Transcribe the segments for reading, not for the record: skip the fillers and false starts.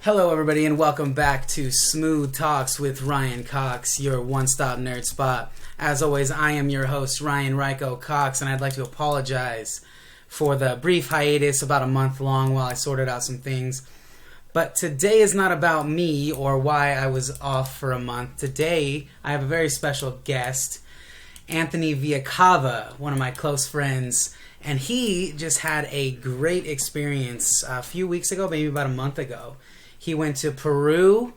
Hello, everybody, and welcome back to Smooth Talks with Ryan Cox, your one-stop nerd spot. As always, I am your host, Ryan Ryco Cox, and I'd like to apologize for the brief hiatus, about a month long, while I sorted out some things. But today is not about me or why I was off for a month. Today, I have a very special guest, Anthony Viacava, one of my close friends, and he just had a great experience a few weeks ago, maybe about a month ago. He went to Peru.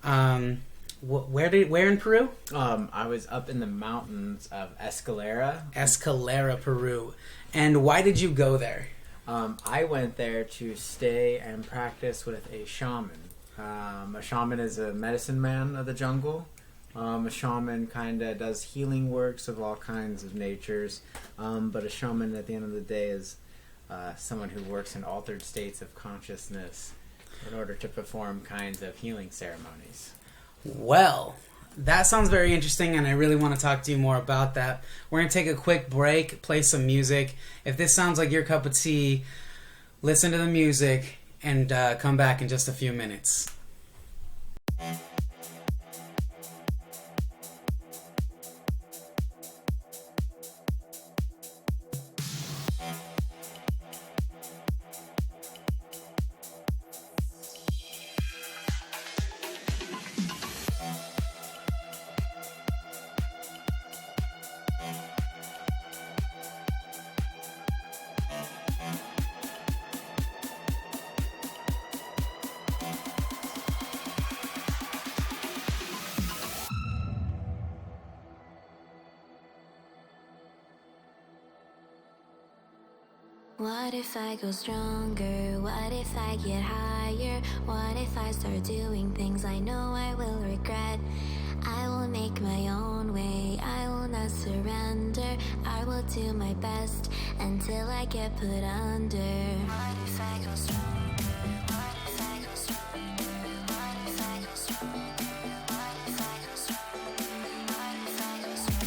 Where in Peru? I was up in the mountains of Escalera, Peru. And why did you go there? I went there to stay and practice with a shaman. A shaman is a medicine man of the jungle. A shaman kind of does healing works of all kinds of natures. But a shaman, at the end of the day, is someone who works in altered states of consciousness in order to perform kinds of healing ceremonies. Well, that sounds very interesting, and I really want to talk to you more about that. We're going to take a quick break, play some music. If this sounds like your cup of tea, listen to the music, and come back in just a few minutes. What if I go stronger? What if I get higher? What if I start doing things I know I will regret? I will make my own way, I will not surrender. I will do my best until I get put under. What if I go stronger? What if I go stronger? What if I go stronger? What if I go stronger? What if I go stronger?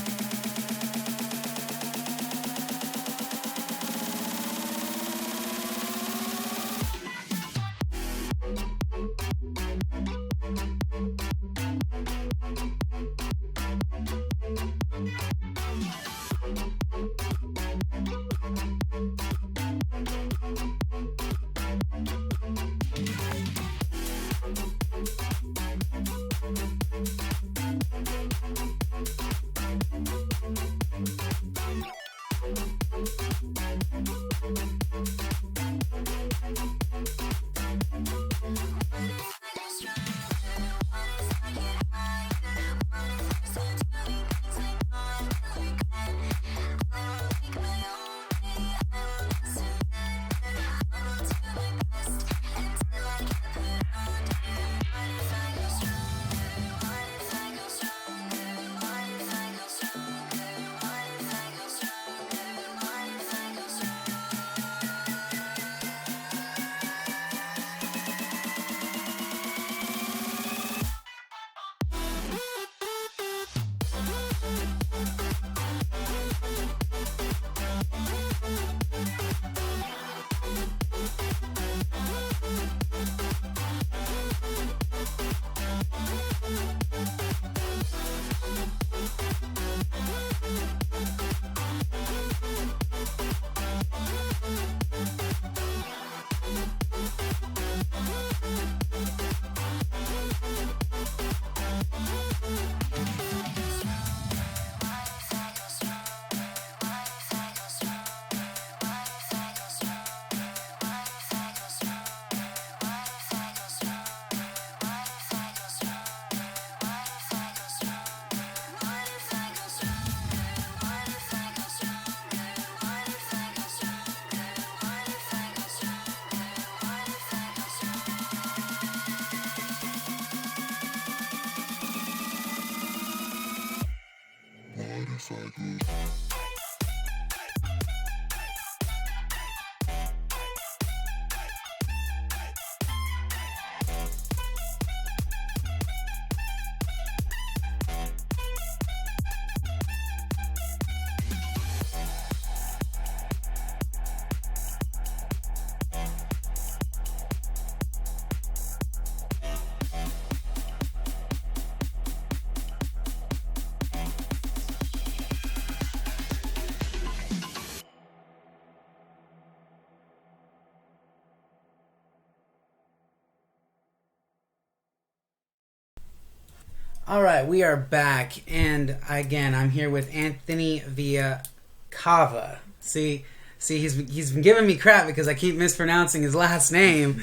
All right, we are back, and again, I'm here with Anthony Viacava. See, he's been giving me crap because I keep mispronouncing his last name.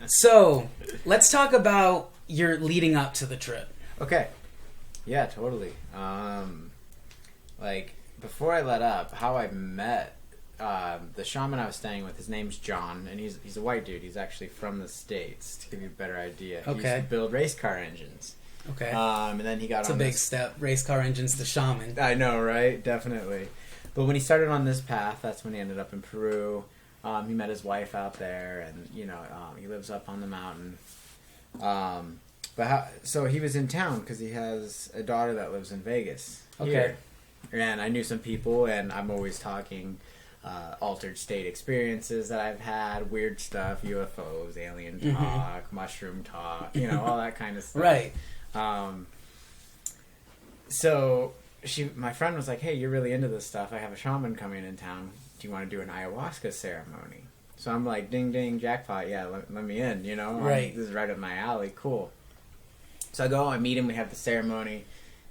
So, let's talk about your leading up to the trip. Okay. Yeah, totally. Before I let up, how I met the shaman I was staying with, his name's John, and he's a white dude. He's actually from the States, to give you a better idea. He used to build race car engines. Okay. And then he got It's a big step. Race car engines to shaman. I know, right? Definitely. But when he started on this path, that's when he ended up in Peru. He met his wife out there, and he lives up on the mountain. So he was in town because he has a daughter that lives in Vegas. Okay. Here. And I knew some people, and I'm always talking altered state experiences that I've had, weird stuff, UFOs, alien talk, mushroom talk, all that kind of stuff. Right. So my friend was like, "Hey, you're really into this stuff. I have a shaman coming in town. Do you want to do an ayahuasca ceremony?" So I'm like, "Ding, ding, jackpot! Yeah, let me in." Right. This is right up my alley. Cool. So I go, I meet him. We have the ceremony.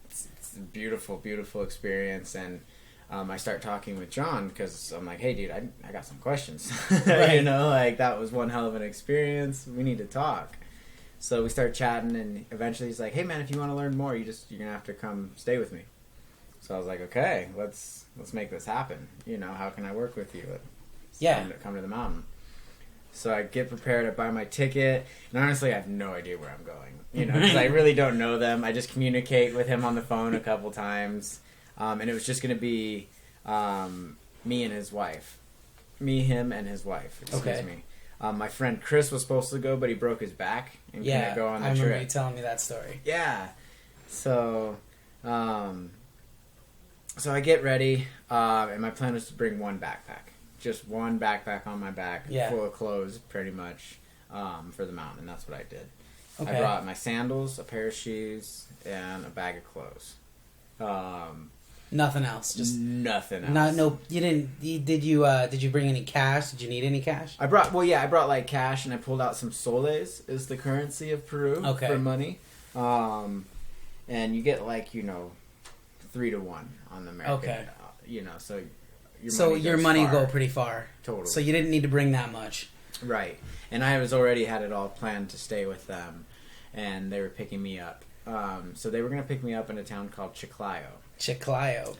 It's a beautiful, beautiful experience, and I start talking with John because I'm like, "Hey, dude, I got some questions. Right. That was one hell of an experience. We need to talk." So we start chatting, and eventually he's like, "Hey, man, if you want to learn more, you're gonna have to come stay with me." So I was like, "Okay, let's make this happen. How can I work with you? Come to the mountain." So I get prepared. I buy my ticket, and honestly, I have no idea where I'm going. Because I really don't know them. I just communicate with him on the phone a couple times, and it was just gonna be me and his wife, him, and his wife. Excuse me. My friend Chris was supposed to go, but he broke his back and couldn't go on the trip. I remember you telling me that story. Yeah. So, so I get ready, and my plan was to bring one backpack. Just one backpack on my back, full of clothes, pretty much, for the mountain. And that's what I did. Okay. I brought my sandals, a pair of shoes, and a bag of clothes. Nothing else. Just nothing else. You didn't. Did you bring any cash? Did you need any cash? I brought like cash, and I pulled out some soles, is the currency of Peru for money. And you get 3-to-1 on the American. Okay. So your money go pretty far. Totally. So you didn't need to bring that much. Right. And I was already had it all planned to stay with them, and they were picking me up. So they were going to pick me up in a town called Chiclayo. Chiclayo.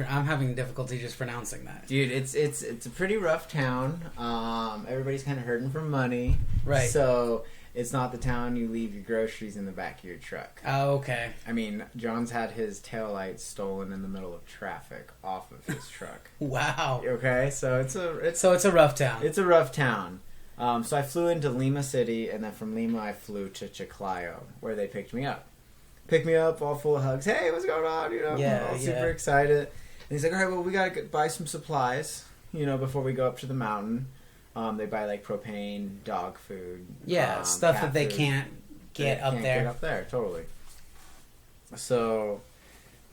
I'm having difficulty just pronouncing that. Dude, it's a pretty rough town. Everybody's kind of hurting for money. Right. So it's not the town you leave your groceries in the back of your truck. Oh, okay. I mean, John's had his taillights stolen in the middle of traffic off of his truck. Wow. Okay, so it's a rough town. It's a rough town. So I flew into Lima City, and then from Lima I flew to Chiclayo, where they picked me up. Picked me up, all full of hugs. Hey, what's going on? All super excited. And he's like, all right, well, we got to buy some supplies, before we go up to the mountain. They buy, propane, dog food. Yeah, stuff that they can't get up there. Get up there, totally. So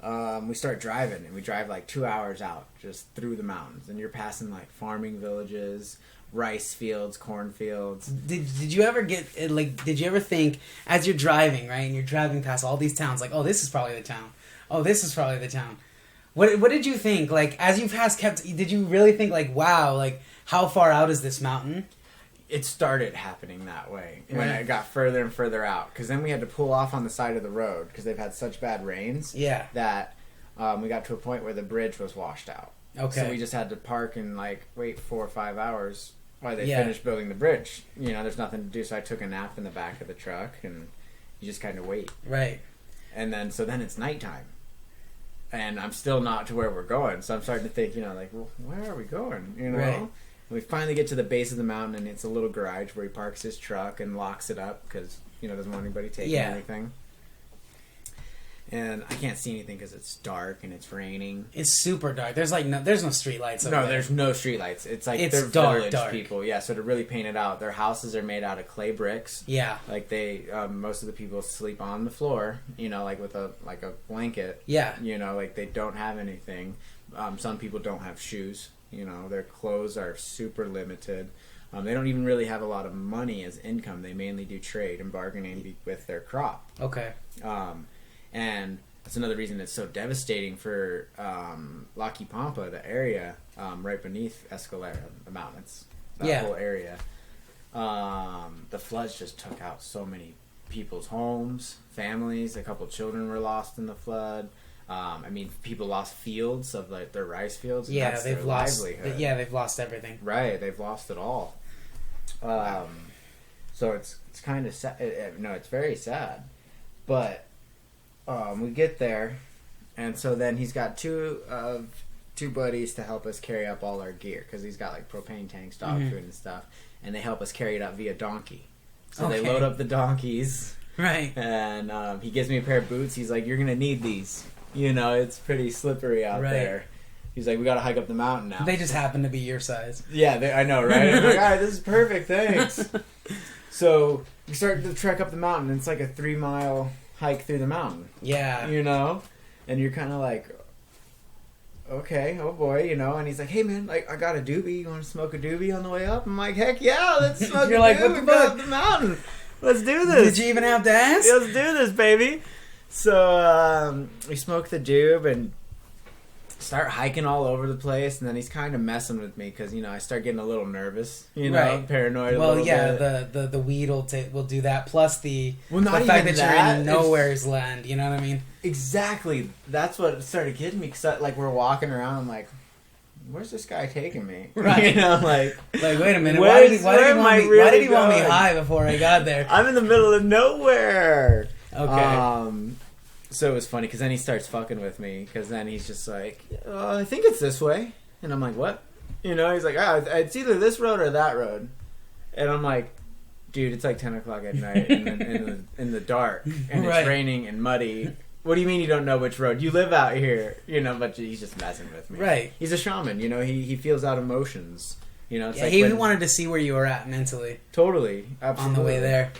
we start driving, and we drive, 2 hours out, just through the mountains. And you're passing, farming villages, rice fields, cornfields. Did you ever did you ever think, as you're driving, right, and you're driving past all these towns, oh, this is probably the town. Oh, this is probably the town. What did you think, as you passed, did you really think, wow, how far out is this mountain? It started happening that way when it got further and further out, because then we had to pull off on the side of the road because they've had such bad rains that we got to a point where the bridge was washed out. Okay. So we just had to park and wait 4 or 5 hours while they finished building the bridge. There's nothing to do, so I took a nap in the back of the truck, and you just kind of wait. Right. And then it's nighttime, and I'm still not to where we're going, so I'm starting to think, well, where are we going? Right. And we finally get to the base of the mountain, and it's a little garage where he parks his truck and locks it up because doesn't want anybody taking anything. And I can't see anything because it's dark and it's raining. It's super dark. There's there's no street lights. No, there's no street lights. It's they're dark, village people. Yeah, so to really paint it out, their houses are made out of clay bricks. Yeah. They most of the people sleep on the floor. With a blanket. Yeah. They don't have anything. Some people don't have shoes. Their clothes are super limited. They don't even really have a lot of money as income. They mainly do trade and bargaining with their crop. Okay. And that's another reason it's so devastating for La Quipampa, the area right beneath Escalera, the mountains, that whole area. The floods just took out so many people's homes, families. A couple children were lost in the flood. I mean, people lost fields of like their rice fields. And that's they've their lost. livelihood. Yeah, they've lost everything. Right, they've lost it all. So it's kind of sad. No, it's very sad. But we get there, and so then he's got two buddies to help us carry up all our gear because he's got like propane tanks, dog food, and stuff, and they help us carry it up via donkey. So they load up the donkeys, right? And he gives me a pair of boots. He's like, "You're gonna need these. You know, it's pretty slippery out there." He's like, "We gotta hike up the mountain now." They just happen to be your size. Yeah, I know, right? I'm like, all right, this is perfect, thanks. So we start the trek up the mountain, and it's like a 3-mile hike through the mountain. Yeah. You know? And you're kind of like, okay, oh boy, you know? And he's like, hey man, like, I got a doobie. You want to smoke a doobie on the way up? I'm like, heck yeah, let's smoke You're a like, doobie. what the Go fuck? up the mountain. Let's do this. Did you even have to ask? Let's do this, baby. So we smoke the doob and start hiking all over the place, and then he's kind of messing with me because, you know, I start getting a little nervous, you know, paranoid a little bit. the weed will do that, plus the not fact even that that, you're in nowhere's land, you know what I mean? Exactly. That's what started getting me, because like we're walking around, I'm like, where's this guy taking me? Right. You know, like wait a minute, why did he want me high before I got there? I'm in the middle of nowhere. Okay. So it was funny because then he starts fucking with me because then he's just like, I think it's this way. And I'm like, what? You know, he's like, it's either this road or that road. And I'm like, dude, it's like 10 o'clock at night in the dark and it's raining and muddy. What do you mean you don't know which road? You live out here, you know, but he's just messing with me. Right. He's a shaman, you know, he feels out emotions. You know, it's like he wanted to see where you were at mentally. Totally. Absolutely. On the way there.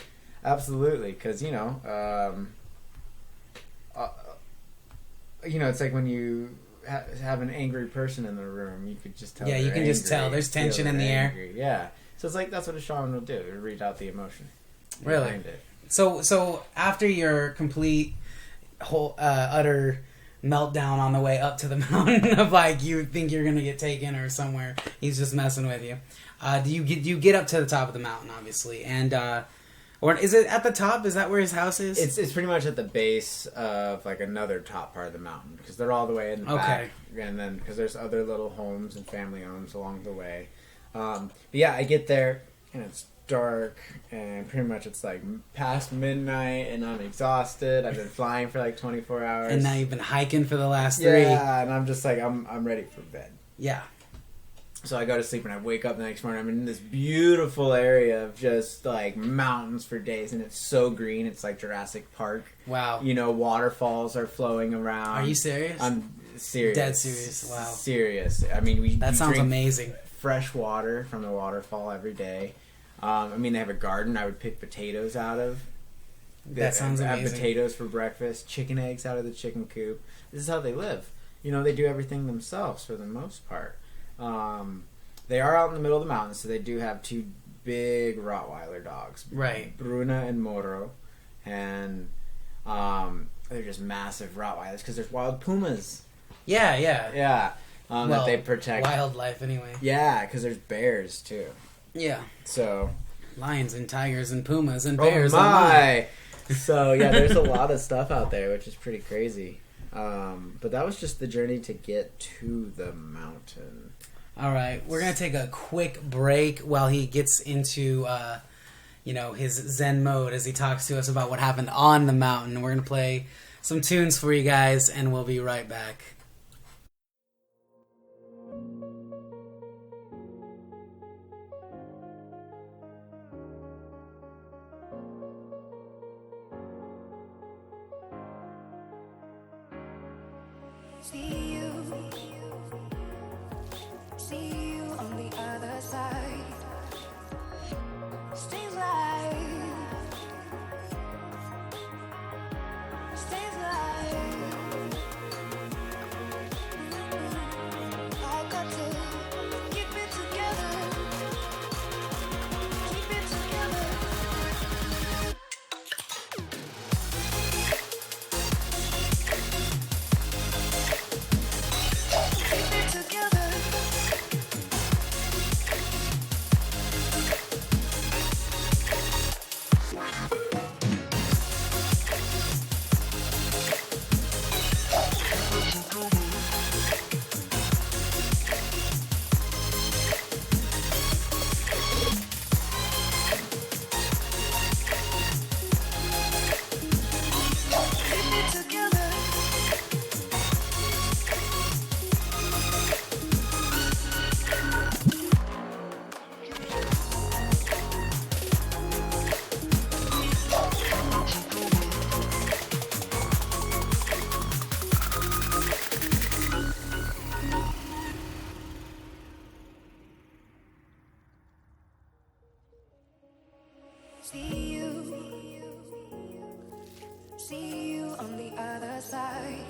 Absolutely. Because, you know, it's like when you have an angry person in the room, you could just tell. Yeah, you can just tell. There's tension in the air. Yeah. So it's like that's what a shaman will do. It'll read out the emotion. Really? It. So after your complete, utter meltdown on the way up to the mountain of like you think you're gonna get taken or somewhere, he's just messing with you. Do you get up to the top of the mountain, obviously, and or is it at the top? Is that where his house is? It's pretty much at the base of like another top part of the mountain because they're all the way in the back, and then because there's other little homes and family homes along the way. But yeah, I get there and it's dark and pretty much it's like past midnight and I'm exhausted. I've been flying for like 24 hours, and now you've been hiking for the last 3. Yeah, and I'm just like I'm ready for bed. Yeah. So I go to sleep and I wake up the next morning. I'm in this beautiful area of just like mountains for days, and it's so green. It's like Jurassic Park. Wow. You know, waterfalls are flowing around. Are you serious? I'm serious. Dead serious. Wow. Serious. I mean, we sounds drink amazing. Fresh water from the waterfall every day. I mean, they have a garden I would pick potatoes out of. That sounds amazing. Have potatoes for breakfast, chicken eggs out of the chicken coop. This is how they live. You know, they do everything themselves for the most part. They are out in the middle of the mountains, so they do have 2 big Rottweiler dogs. Right. Bruna and Moro. And they're just massive Rottweilers because there's wild pumas. Yeah. Yeah. That they protect. Wildlife, anyway. Yeah, because there's bears, too. Yeah. So. Lions and tigers and pumas and bears. Oh, my! So, yeah, there's a lot of stuff out there, which is pretty crazy. But that was just the journey to get to the mountain. All right, we're gonna take a quick break while he gets into, his Zen mode as he talks to us about what happened on the mountain. We're gonna play some tunes for you guys, and we'll be right back. See you on the other side. Stay alive. I got to keep it together. See you on the other side.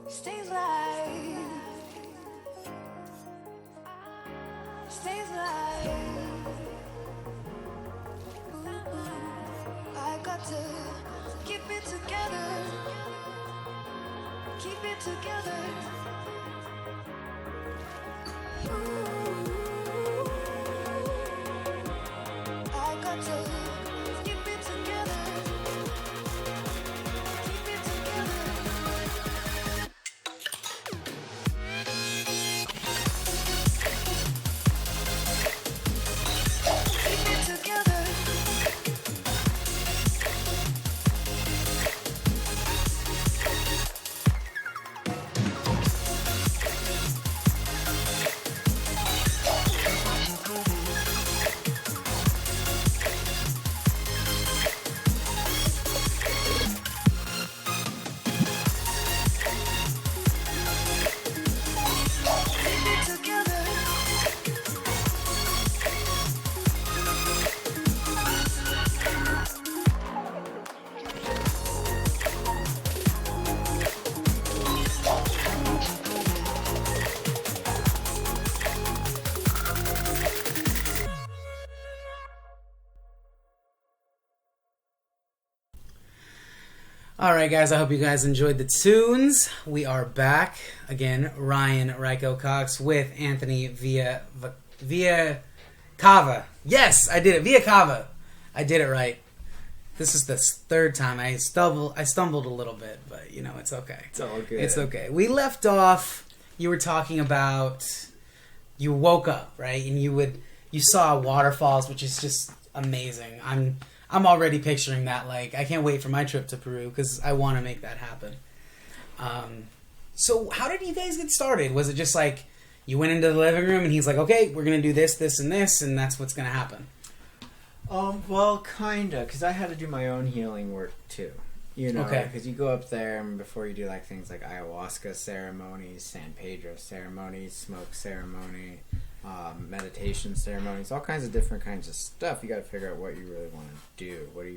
Stays alive. Stays alive. Ooh, I got to keep it together. Keep it together. I got to keep it together. Keep it together. Keep it together. Keep it together. All right, guys. I hope you guys enjoyed the tunes. We are back again. Ryan Ryco Cox with Anthony Viacava. Yes, I did it. Viacava. I did it right. This is the third time I stumbled a little bit, but you know it's okay. It's all good. It's okay. We left off. You were talking about you woke up, right, and you saw waterfalls, which is just amazing. I'm already picturing that. Like, I can't wait for my trip to Peru because I want to make that happen. So how did you guys get started? Was it just like you went into the living room and he's like, okay, we're going to do this, this, and this, and that's what's going to happen? Well, kinda, because I had to do my own healing work too. You know, Okay. because you go up there and before you do like things like Ayahuasca ceremonies, San Pedro ceremonies, smoke ceremony, meditation ceremonies, all kinds of different kinds of stuff. You got to figure out what you really want to do. What are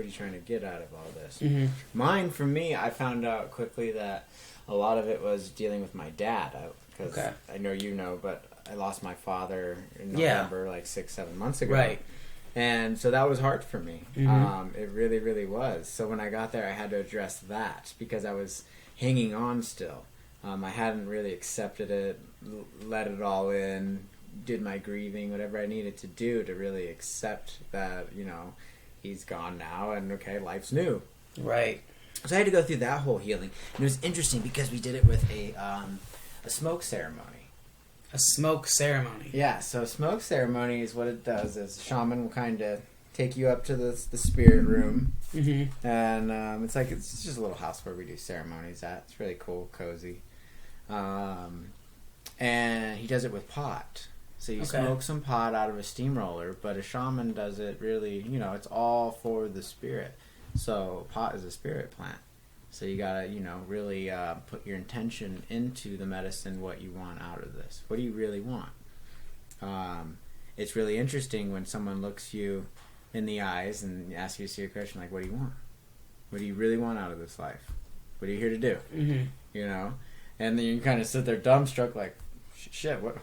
you trying to get out of all this? Mm-hmm. Mine, for me, I found out quickly that a lot of it was dealing with my dad. Because Okay. I know you know, but I lost my father in Yeah. November, like 6-7 months ago. Right. And so that was hard for me. Mhm. It really, really was. So when I got there, I had to address that because I was hanging on still. I hadn't really accepted it, let it all in, did my grieving, whatever I needed to do to really accept that, you know, he's gone now and okay, life's new. Right. So I had to go through that whole healing. And it was interesting because we did it with a smoke ceremony. A smoke ceremony. Yeah, so smoke ceremony is what it does is shaman will kind of take you up to the spirit room. Mm-hmm. And it's just a little house where we do ceremonies at. It's really cool, cozy. And he does it with pot. So you Okay. smoke some pot out of a steamroller, but a shaman does it really, you know, it's all for the spirit. So pot is a spirit plant. So you gotta, you know, really put your intention into the medicine, what you want out of this. What do you really want? It's really interesting when someone looks you in the eyes and asks you a serious question like, what do you want? What do you really want out of this life? What are you here to do? Mm-hmm. You know? And then you kind of sit there dumbstruck like, shit, what?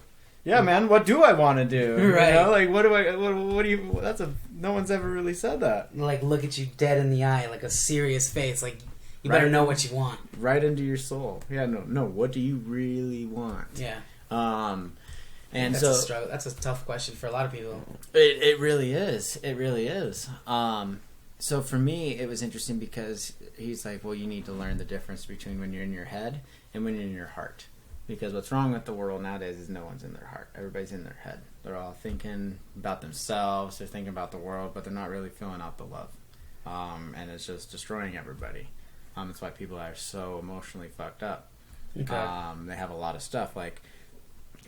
Yeah, man, what do I want to do? Right. You know? Like, what do you, no one's ever really said that. Like, look at you dead in the eye, like a serious face. Like, you better Right. know what you want. Right into your soul. Yeah, no, what do you really want? Yeah. And that's so a struggle. That's a tough question for a lot of people. it really is. It really is. So for me, it was interesting because he's like, well, you need to learn the difference between when you're in your head and when you're in your heart. Because what's wrong with the world nowadays is no one's in their heart. Everybody's in their head. They're all thinking about themselves. They're thinking about the world, but they're not really feeling out the love. And it's just destroying everybody. That's why people are so emotionally fucked up. Okay. They have a lot of stuff like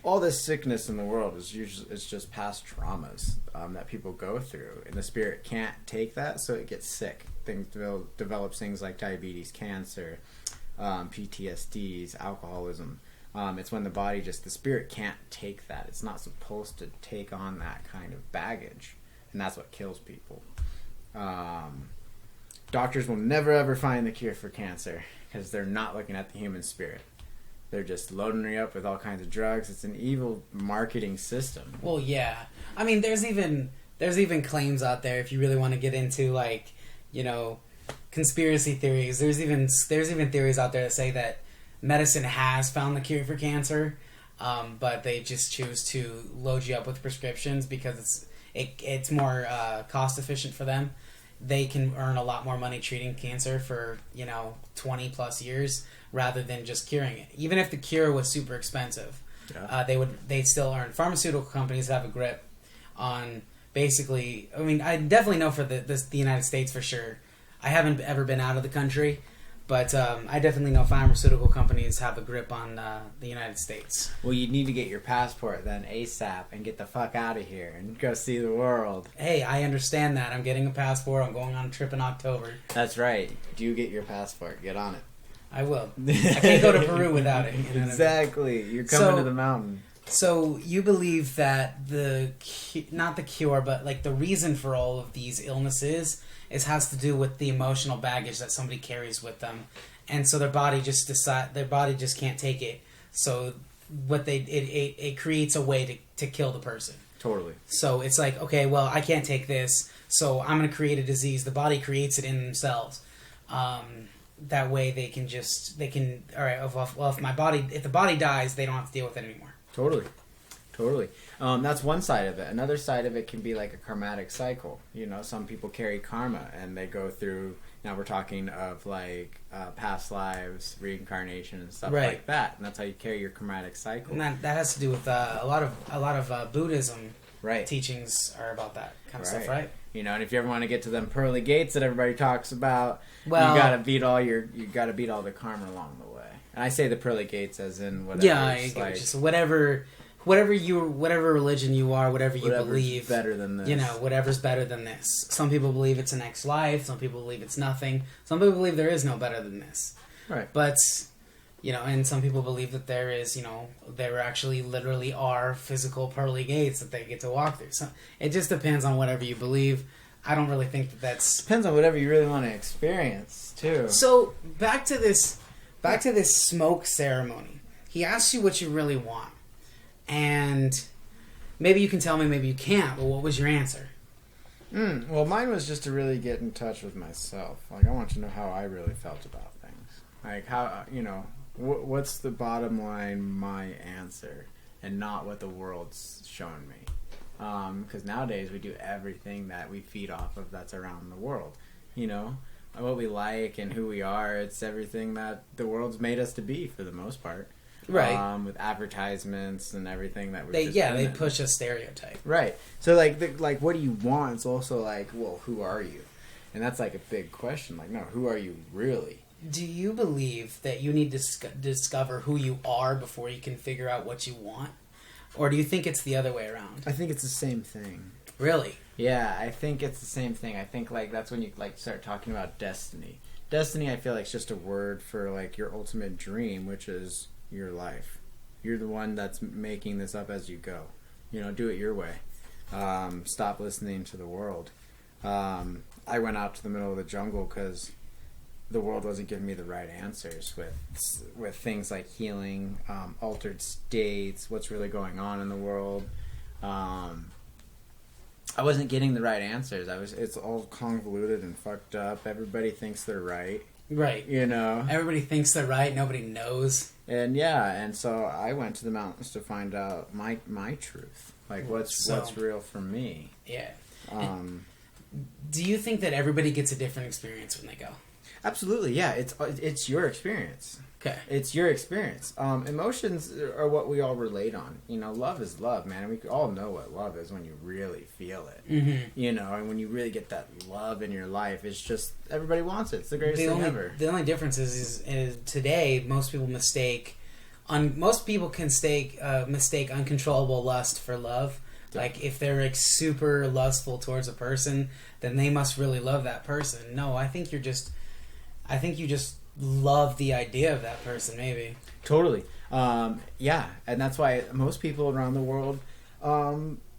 all this sickness in the world is just past traumas that people go through, and the spirit can't take that, so it gets sick. Things develops things like diabetes, cancer, PTSDs, alcoholism. It's when the spirit can't take that. It's not supposed to take on that kind of baggage. and that's what kills people. Doctors will never ever find the cure for cancer because they're not looking at the human spirit. They're just loading you up with all kinds of drugs. It's an evil marketing system. Well, yeah. I mean, there's even claims out there if you really want to get into, like, you know, conspiracy theories. There's even theories out there that say that medicine has found the cure for cancer, but they just choose to load you up with prescriptions because it's more cost efficient for them. They can earn a lot more money treating cancer for, 20 plus years rather than just curing it. Even if the cure was super expensive, they'd still earn. Pharmaceutical companies have a grip on basically. I mean, I definitely know for the United States for sure. I haven't ever been out of the country, but I definitely know pharmaceutical companies have a grip on the United States. Well, you need to get your passport then ASAP and get the fuck out of here and go see the world. Hey, I understand that. I'm getting a passport. I'm going on a trip in October. That's right. Do get your passport. Get on it. I will. I can't go to Peru without it. You know Exactly. You're coming to the mountain. So you believe that not the cure, but like the reason for all of these illnesses has to do with the emotional baggage that somebody carries with them, and so their body just can't take it. So it creates a way to kill the person. Totally. So it's like, okay, well, I can't take this, so I'm going to create a disease. The body creates it in themselves. That way they can all right. Well, if the body dies, they don't have to deal with it anymore. Totally. That's one side of it. Another side of it can be like a karmatic cycle. Some people carry karma and they go through. Now we're talking of like past lives, reincarnation, and stuff like that. And that's how you carry your karmatic cycle. And that has to do with a lot of Buddhism. Right. Teachings are about that kind of stuff, right? And if you ever want to get to them pearly gates that everybody talks about, well, you gotta beat all the karma along the way. And I say the pearly gates as in whatever. Yeah, I get just whatever religion you are, whatever you believe, better than this. Whatever's better than this. Some people believe it's a next life. Some people believe it's nothing. Some people believe there is no better than this. Right. But and some people believe that there is, there actually literally are physical pearly gates that they get to walk through. So it just depends on whatever you believe. I don't really think that's depends on whatever you really want to experience too. So back to this smoke ceremony. He asks you what you really want. And maybe you can tell me, maybe you can't, but what was your answer? Well, mine was just to really get in touch with myself. Like, I want to know how I really felt about things. Like, how, what's the bottom line, my answer, and not what the world's shown me. Because nowadays we do everything that we feed off of that's around the world. What we like and who we are, it's everything that the world's made us to be for the most part. Right. With advertisements and everything that they push a stereotype. Right. So like what do you want? It's also like, well, who are you? And that's like a big question. Like, no, who are you really? Do you believe that you need to discover who you are before you can figure out what you want? Or do you think it's the other way around? I think it's the same thing. Really? Yeah, I think it's the same thing. I think like that's when you like start talking about destiny. Destiny, I feel like, is just a word for like your ultimate dream, which is your life. You're the one that's making this up as you go. Do it your way. Stop listening to the world. I went out to the middle of the jungle because the world wasn't giving me the right answers with things like healing, altered states, what's really going on in the world. I wasn't getting the right answers. It's all convoluted and fucked up. Everybody thinks they're right. Right. Everybody thinks they're right. Nobody knows. And so I went to the mountains to find out my truth. Like what's real for me. Yeah. Do you think that everybody gets a different experience when they go? Absolutely, yeah. It's your experience. Okay. It's your experience. Emotions are what we all relate on. Love is love, man. And we all know what love is when you really feel it. Mm-hmm. And when you really get that love in your life, it's just, everybody wants it. It's the greatest thing ever. The only difference is today, most people mistake uncontrollable lust for love. Like, if they're like super lustful towards a person, then they must really love that person. No, I think you just love the idea of that person, maybe. Totally. Yeah, and that's why most people around the world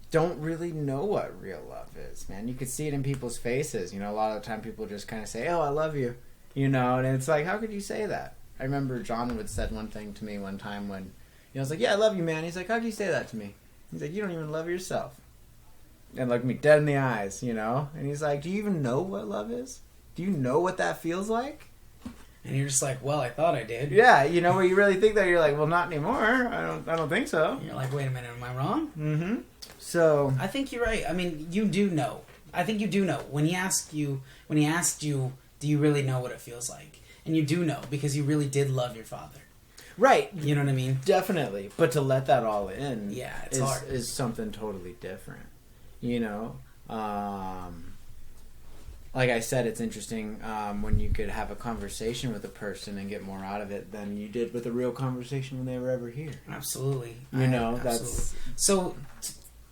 don't really know what real love is, man. You could see it in people's faces. You know, a lot of the time people just kind of say, "Oh, I love you," you know, and it's like, how could you say that? I remember John would said one thing to me one time when, I was like, "Yeah, I love you, man." He's like, "How can you say that to me?" He's like, "You don't even love yourself." And looked me dead in the eyes, you know, and he's like, "Do you even know what love is? Do you know what that feels like?" And you're just like, well, I thought I did. Yeah, you know, where you really think that, you're like, well, not anymore. I don't think so. And you're like, wait a minute, am I wrong? Mm-hmm. So I think you're right. I mean, you do know. I think you do know. When he asked you, do you really know what it feels like? And you do know, because you really did love your father. right, You know what I mean? definitely. But to let that all in, Yeah, it's hard. is something totally different. You know, like I said, it's interesting when you could have a conversation with a person and get more out of it than you did with a real conversation when they were ever here. Absolutely. You know, Absolutely. that's So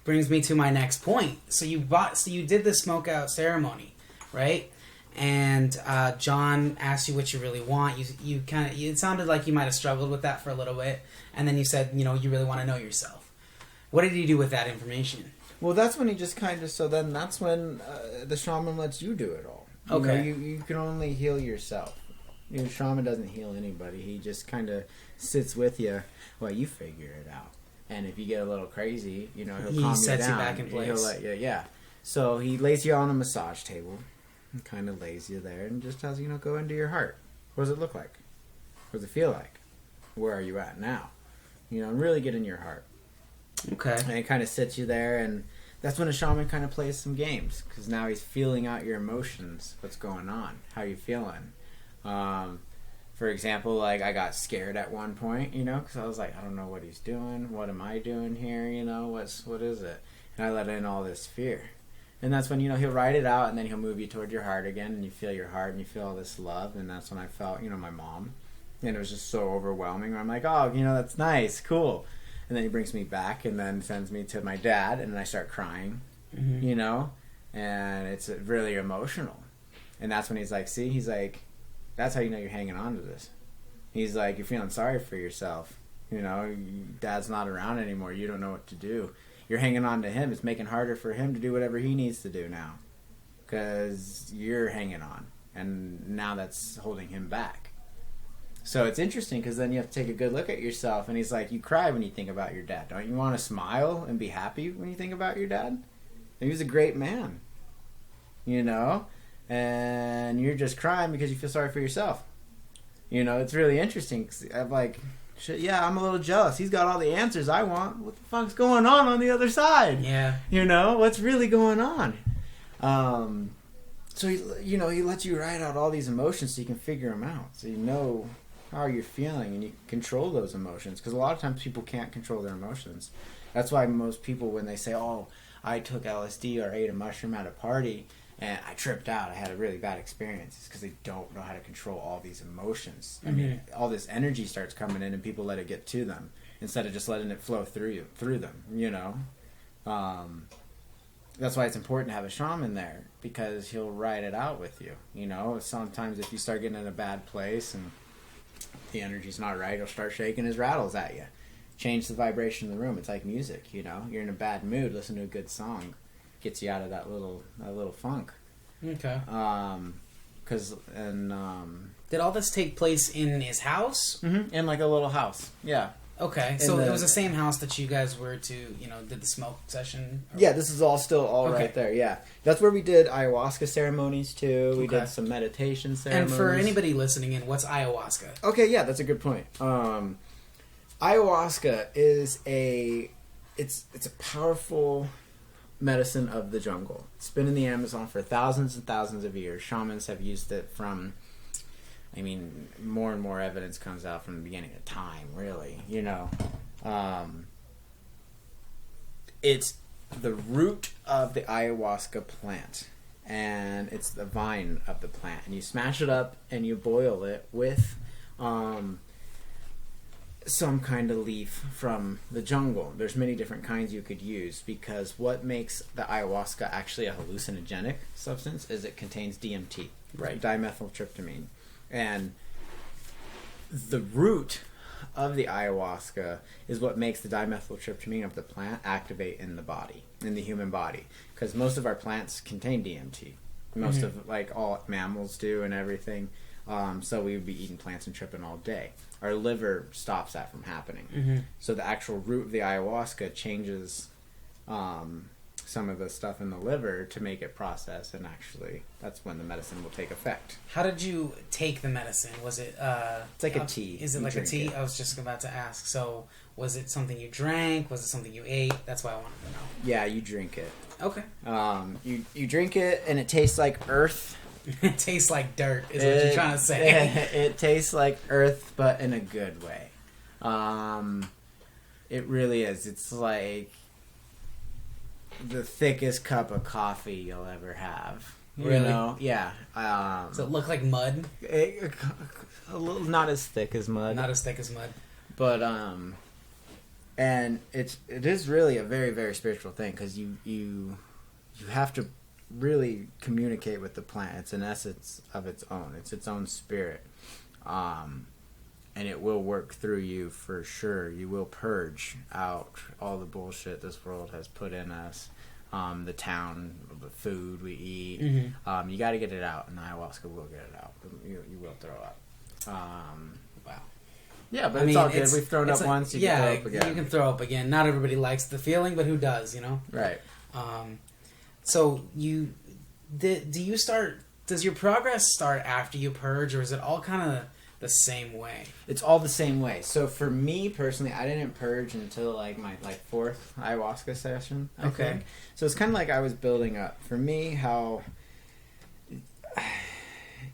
brings me to my next point. So you did the smokeout ceremony, right? And John asked you what you really want. You kind of, it sounded like you might have struggled with that for a little bit, and then you said, you really want to know yourself. What did he do with that information? Well, that's when he just kind of. So then that's when the shaman lets you do it all. Okay. You can only heal yourself. Shaman doesn't heal anybody. He just kind of sits with you while you figure it out. And if you get a little crazy, he'll calm you down. He sets you back in place. He'll let you, yeah. So he lays you on a massage table, and kind of lays you there, and just tells you, go into your heart. What does it look like? What does it feel like? Where are you at now? And really get in your heart. Okay. And it kind of sits you there, and that's when a shaman kind of plays some games, because now he's feeling out your emotions. What's going on? How you feeling? For example, like I got scared at one point, because I was like, I don't know what he's doing. What am I doing here? What is it? And I let in all this fear. And that's when, he'll write it out, and then he'll move you toward your heart again, and you feel your heart, and you feel all this love. And that's when I felt, my mom. And it was just so overwhelming. I'm like, oh, that's nice, cool. And then he brings me back and then sends me to my dad, and then I start crying, and it's really emotional. And that's when he's like, see, that's how you're hanging on to this. He's like, you're feeling sorry for yourself. Dad's not around anymore. You don't know what to do. You're hanging on to him. It's making harder for him to do whatever he needs to do now, because you're hanging on, and now that's holding him back. So it's interesting, because then you have to take a good look at yourself. And he's like, you cry when you think about your dad. Don't you want to smile and be happy when you think about your dad? And he was a great man, and you're just crying because you feel sorry for yourself. It's really interesting. 'Cause I'm like, shit, yeah, I'm a little jealous. He's got all the answers I want. What the fuck's going on the other side? Yeah. What's really going on? So he lets you write out all these emotions so you can figure them out. So how you're feeling, and you can control those emotions, because a lot of times people can't control their emotions. That's why most people, when they say, oh, I took LSD or ate a mushroom at a party and I tripped out, I had a really bad experience, it's because they don't know how to control all these emotions. I mean, all this energy starts coming in, and people let it get to them instead of just letting it flow through them. That's why it's important to have a shaman there, because he'll write it out with you. Sometimes if you start getting in a bad place and the energy's not right, he'll start shaking his rattles at you. Change the vibration of the room. It's like music, You're in a bad mood, listen to a good song. Gets you out of that little funk. Okay. Did all this take place in his house? Mm-hmm. In like a little house. Yeah. Okay, so it was the same house that you guys were did the smoke session? Yeah, this is all right there, yeah. That's where we did ayahuasca ceremonies, too. We did some meditation ceremonies. And for anybody listening in, what's ayahuasca? Okay, yeah, that's a good point. Ayahuasca is it's a powerful medicine of the jungle. It's been in the Amazon for thousands and thousands of years. Shamans have used it more and more evidence comes out from the beginning of time, really. It's the root of the ayahuasca plant, and it's the vine of the plant. And you smash it up and you boil it with some kind of leaf from the jungle. There's many different kinds you could use, because what makes the ayahuasca actually a hallucinogenic substance is it contains DMT, right? Dimethyltryptamine. And the root of the ayahuasca is what makes the dimethyltryptamine of the plant activate in the body, in the human body. Because most of our plants contain DMT. Most of, like, all mammals do and everything. So we would be eating plants and tripping all day. Our liver stops that from happening. So the actual root of the ayahuasca changes some of the stuff in the liver to make it process, and actually that's when the medicine will take effect. How did you take the medicine? Was it it's like a tea. Is it like a tea? I was just about to ask. So was it something you drank? Was it something you ate? That's why I wanted to know. Yeah, you drink it. Okay. You drink it and it tastes like earth. It tastes like dirt is what you're trying to say. It tastes like earth, but in a good way. It really is. It's like the thickest cup of coffee you'll ever have. Really? You know? Yeah. Does it look like mud? A little, not as thick as mud. Not as thick as mud. But and it is really a very, very spiritual thing, because you have to really communicate with the plant. It's an essence of its own. It's its own spirit. And it will work through you for sure. You will purge out all the bullshit this world has put in us. The town, the food we eat. You got to get it out, and ayahuasca will get it out. You will throw up. Wow. Yeah, but it's all good. We've thrown up once. You can throw up again. You can throw up again. Not everybody likes the feeling, but who does? You know. Right. So do you start? Does your progress start after you purge, or is it all kind of the same way? It's all the same way. So for me personally, I didn't purge until like my fourth ayahuasca session. I think. So it's kind of like I was building up. For me, how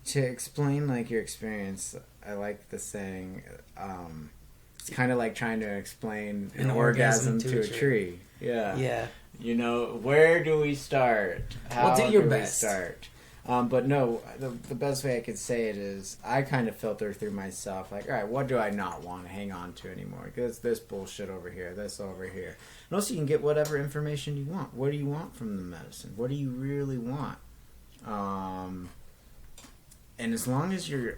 to explain like your experience, I like the saying. It's kind of like trying to explain an orgasm to a tree. Yeah. Yeah. You know, where do we start? How do your do best. We start? But no, the best way I could say it is I kind of filter through myself. Like, all right, what do I not want to hang on to anymore? Because this bullshit over here, this over here. And also you can get whatever information you want. What do you want from the medicine? What do you really want? And as long as you're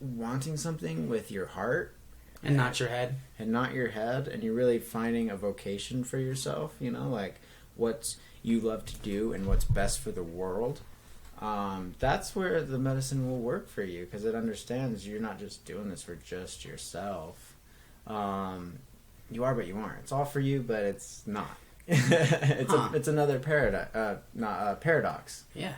wanting something with your heart, and not your head. And not your head, and you're really finding a vocation for yourself, you know, like what you love to do and what's best for the world, that's where the medicine will work for you, because it understands you're not just doing this for just yourself. You are, but you aren't. It's all for you, but it's not. It's another paradox. Yeah.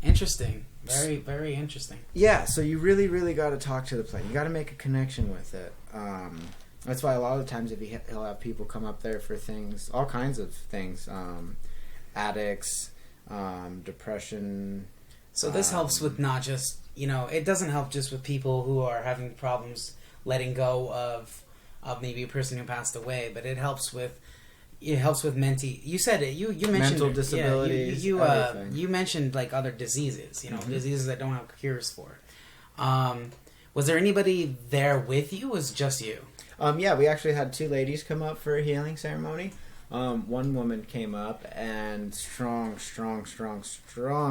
Interesting. Very, very interesting. Yeah, so you really, really got to talk to the plant. You got to make a connection with it. That's why a lot of times if he'll have people come up there for things, all kinds of things, addicts, depression. So this helps with not just, it doesn't help just with people who are having problems letting go of maybe a person who passed away, but it helps with you said it. You mentioned mental disabilities. Yeah, you mentioned like other diseases. Diseases that don't have cures for. Was there anybody there with you? Or was it just you? Yeah, we actually had two ladies come up for a healing ceremony. One woman came up, and strong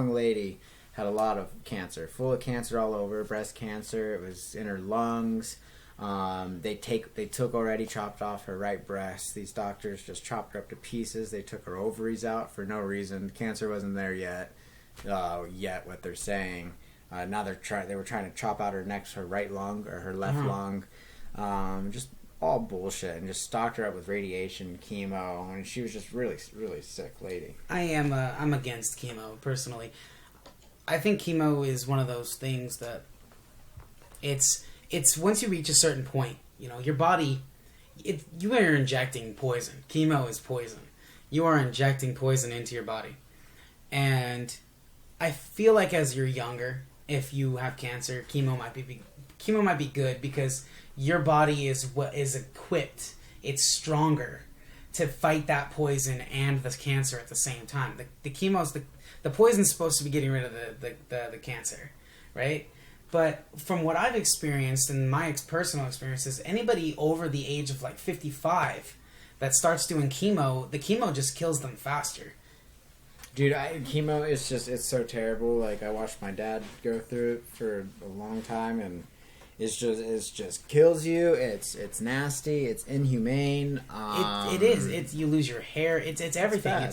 lady, had a lot of cancer, full of cancer all over, breast cancer. It was in her lungs. They chopped off her right breast. These doctors just chopped her up to pieces. They took her ovaries out for no reason. Cancer wasn't there yet. What they're saying. Now they were trying to chop out her her right lung or her left lung. Just all bullshit, and just stocked her up with radiation, chemo, and she was just really, really sick lady. I'm against chemo personally. I think chemo is one of those things that it's once you reach a certain point, your body, you are injecting poison. Chemo is poison. You are injecting poison into your body. And I feel like as you're younger, if you have cancer, chemo might be good, because your body is equipped. It's stronger to fight that poison and the cancer at the same time. The chemo's the poison's supposed to be getting rid of the cancer, right? But from what I've experienced and my personal experiences, anybody over the age of like 55 that starts doing chemo, the chemo just kills them faster. Dude, chemo is it's so terrible. Like, I watched my dad go through it for a long time, and it's just kills you. It's nasty. It's inhumane. It is. You lose your hair. It's everything.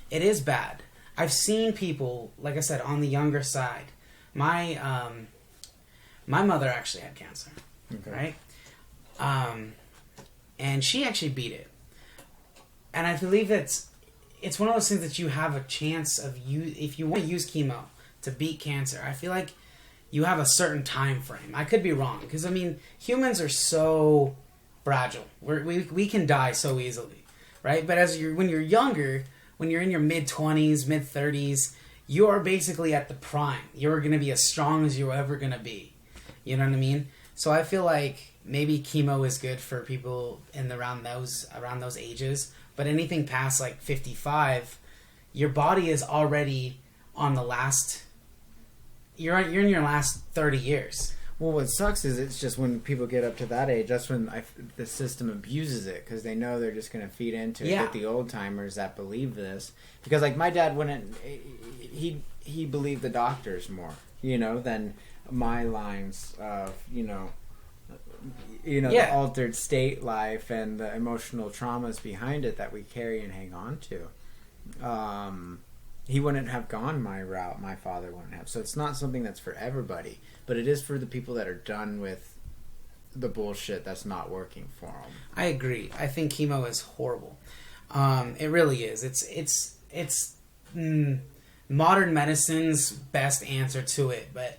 It is bad. I've seen people, like I said, on the younger side. My mother actually had cancer, right? And she actually beat it. And I believe it's one of those things that you have a chance of if you want to use chemo to beat cancer. I feel like you have a certain time frame. I could be wrong, because I mean, humans are so fragile. We can die so easily, right? But when you're younger, when you're in your mid-20s, mid-30s, you are basically at the prime. You're going to be as strong as you're ever going to be. You know what I mean? So I feel like maybe chemo is good for people around those ages, but anything past like 55, your body is already on the last. You're in your last 30 years. Well, what sucks is it's just when people get up to that age, that's when the system abuses it, because they know they're just going to feed into it. Get the old timers that believe this, because like my dad wouldn't. He believed the doctors more, than my lines of the altered state life and the emotional traumas behind it that we carry and hang on to. He wouldn't have gone my route. My father wouldn't have. So it's not something that's for everybody, but it is for the people that are done with the bullshit that's not working for them. I agree. I think chemo is horrible. It really is. It's modern medicine's best answer to it, but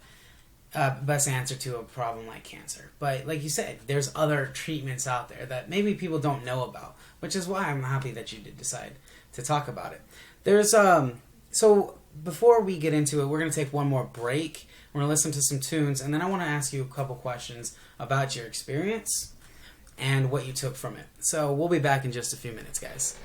best answer to a problem like cancer. But like you said, there's other treatments out there that maybe people don't know about, which is why I'm happy that you did decide to talk about it. There's so before we get into it, we're going to take one more break. We're going to listen to some tunes, and then I want to ask you a couple questions about your experience and what you took from it. So we'll be back in just a few minutes, guys.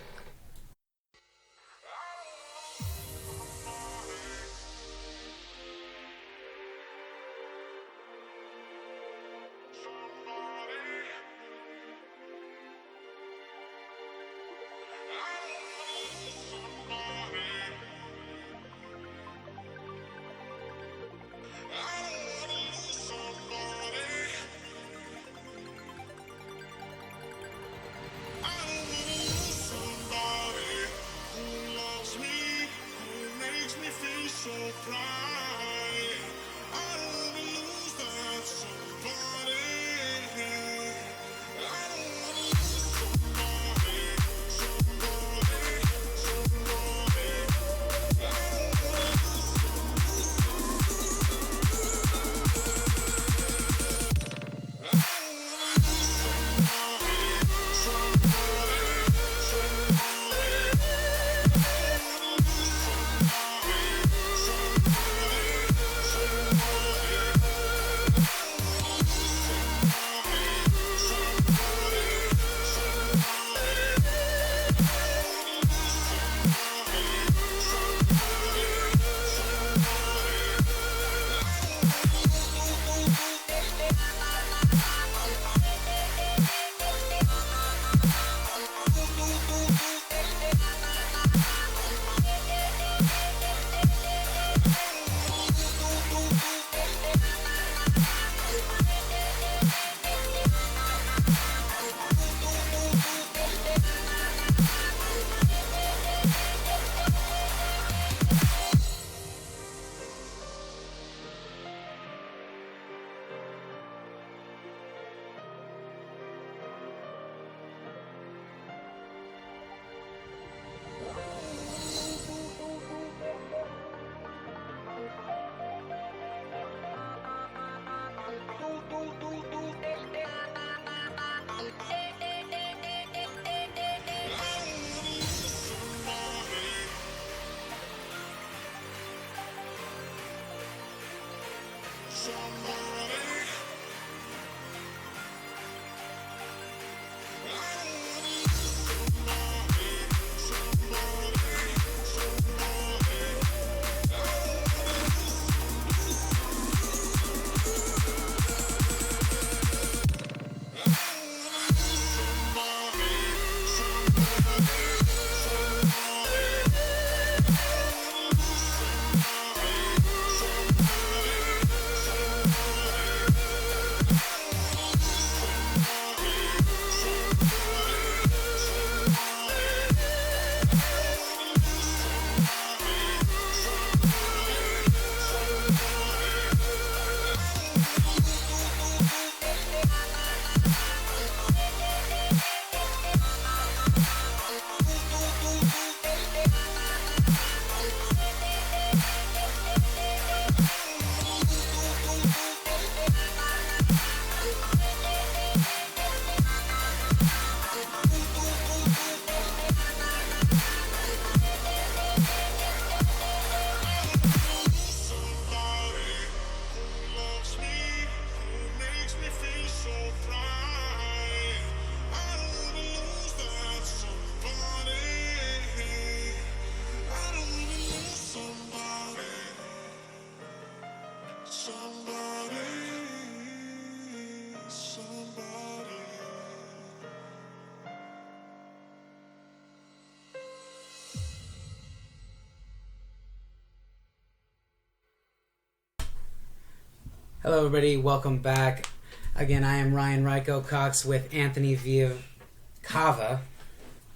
Hello, everybody. Welcome back. Again, I am Ryan Ryco Cox with Anthony Viacava.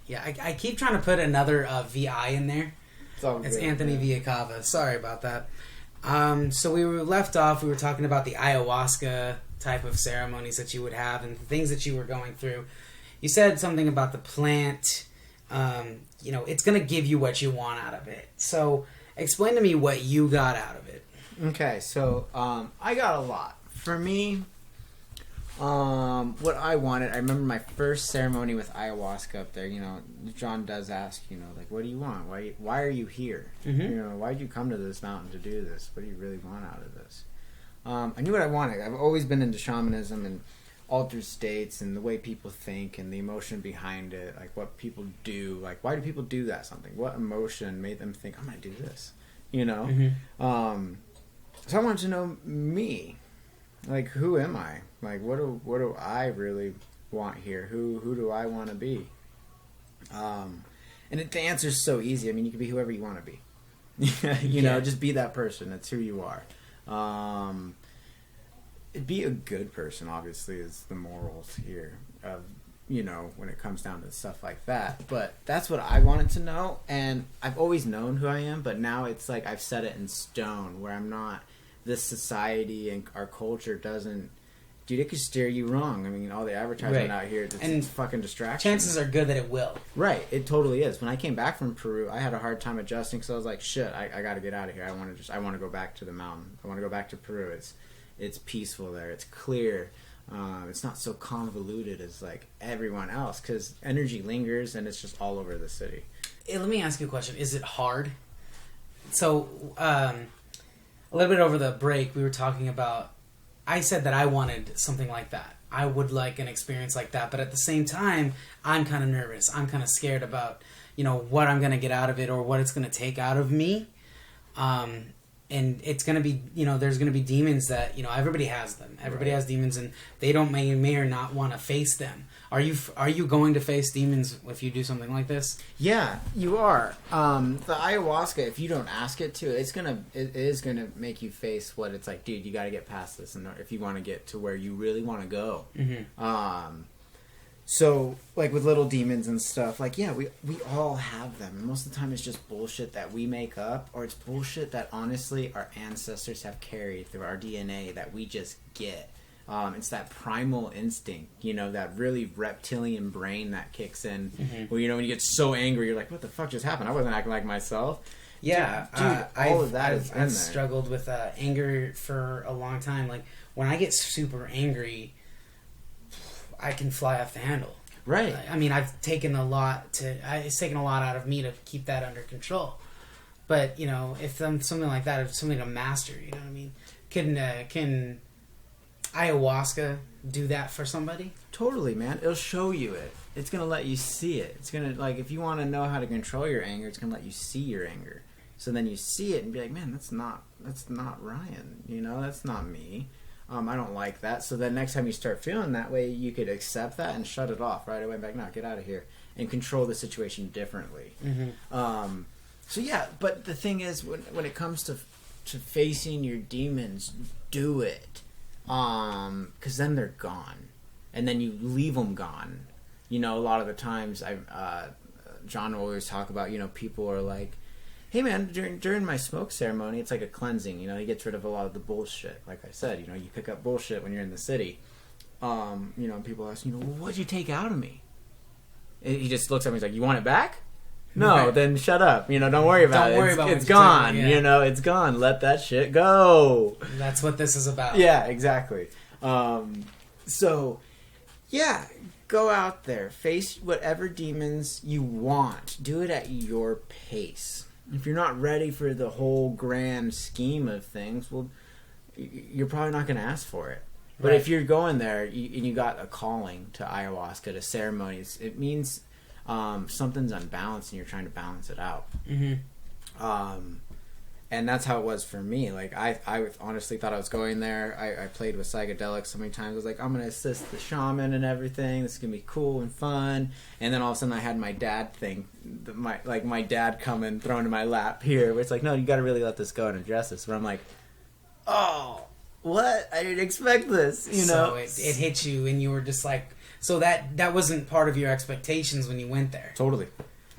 Yeah, I keep trying to put another VI in there. It's Anthony Viacava. Sorry about that. So we were left off. We were talking about the ayahuasca type of ceremonies that you would have and the things that you were going through. You said something about the plant. It's going to give you what you want out of it. So explain to me what you got out of it. Okay, so I got a lot. For me, what I wanted, I remember my first ceremony with ayahuasca up there. John does ask, like, what do you want? Why are you here? Mm-hmm. Why did you come to this mountain to do this? What do you really want out of this? I knew what I wanted. I've always been into shamanism and altered states and the way people think and the emotion behind it, like what people do. Like, why do people do that something? What emotion made them think, I'm going to do this? Mm-hmm. So I wanted to know me. Like, who am I? Like, what do I really want here? Who do I want to be? And the answer's so easy. I mean, you can be whoever you want to be. Just be that person. That's who you are. Be a good person, obviously, is the morals here of, when it comes down to stuff like that. But that's what I wanted to know. And I've always known who I am, but now it's like I've set it in stone where I'm not. This society and our culture doesn't, dude, it could steer you wrong. I mean, all the advertisement out here, it's fucking distraction. Chances are good that it will. Right, it totally is. When I came back from Peru, I had a hard time adjusting because I was like, shit, I got to get out of here. I want to go back to the mountain. I want to go back to Peru. It's peaceful there. It's clear. It's not so convoluted as like everyone else because energy lingers and it's just all over the city. Hey, let me ask you a question. Is it hard? So, a little bit over the break, we were talking about, I said that I wanted something like that. I would like an experience like that. But at the same time, I'm kind of nervous. I'm kind of scared about, what I'm going to get out of it or what it's going to take out of me. And it's going to be, there's going to be demons that, everybody has them. Everybody has demons and they may or not want to face them. Are you going to face demons if you do something like this? Yeah, you are. The ayahuasca, if you don't ask it to, it is gonna make you face what it's like, dude, you gotta get past this and if you want to get to where you really want to go. Mm-hmm. So, like with little demons and stuff, like, yeah, we all have them. And most of the time it's just bullshit that we make up, or it's bullshit that, honestly, our ancestors have carried through our DNA that we just get. It's that primal instinct, that really reptilian brain that kicks in. Mm-hmm. Where, when you get so angry, you're like, what the fuck just happened? I wasn't acting like myself. Yeah. Dude, all of that is in there. I've struggled with anger for a long time. Like, when I get super angry, I can fly off the handle. Right. I mean, it's taken a lot out of me to keep that under control. But, if something like that, it's something to master, you know what I mean? Can ayahuasca do that for somebody? Totally, man. It'll show you it. It's going to let you see it. It's going to, like, if you want to know how to control your anger, it's going to let you see your anger. So then you see it and be like, man, that's not Ryan. That's not me. I don't like that. So then next time you start feeling that way, you could accept that and shut it off right away. Like, no, get out of here. And control the situation differently. Mm-hmm. So yeah, but the thing is, when it comes to facing your demons, do it. Because then they're gone. And then you leave them gone. A lot of the times, John will always talk about, people are like, hey man, during my smoke ceremony, it's like a cleansing. He gets rid of a lot of the bullshit. Like I said, you pick up bullshit when you're in the city. People ask, well, what'd you take out of me? And he just looks at me, he's like, you want it back? No, right. Then shut up. Don't worry about it. It's gone. It's gone. Let that shit go. That's what this is about. Yeah, exactly. So, yeah, go out there. Face whatever demons you want. Do it at your pace. If you're not ready for the whole grand scheme of things, well, you're probably not going to ask for it. But right. If you're going there and you got a calling to ayahuasca, to ceremonies, it means something's unbalanced and you're trying to balance it out. Mm-hmm. And that's how it was for me. Like, I honestly thought I was going there. I played with psychedelics so many times. I was like, I'm going to assist the shaman and everything. This is going to be cool and fun. And then all of a sudden I had my dad thing. My dad coming, thrown in my lap here. Where it's like, no, you got to really let this go and address this. Where I'm like, oh, what? I didn't expect this, you So know? it hit you, and you were just like, so that wasn't part of your expectations when you went there. Totally.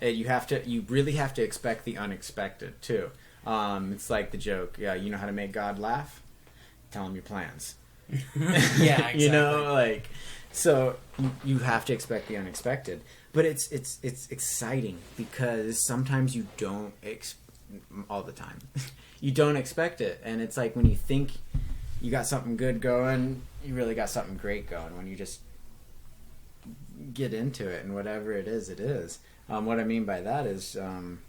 You really have to expect the unexpected, too. It's like the joke, yeah, you know how to make God laugh? Tell him your plans. Yeah, exactly. You know, like, so you have to expect the unexpected. But it's exciting because sometimes you don't, all the time, you don't expect it. And it's like when you think you got something good going, you really got something great going when you just get into it, and whatever it is, it is. What I mean by that is, I'm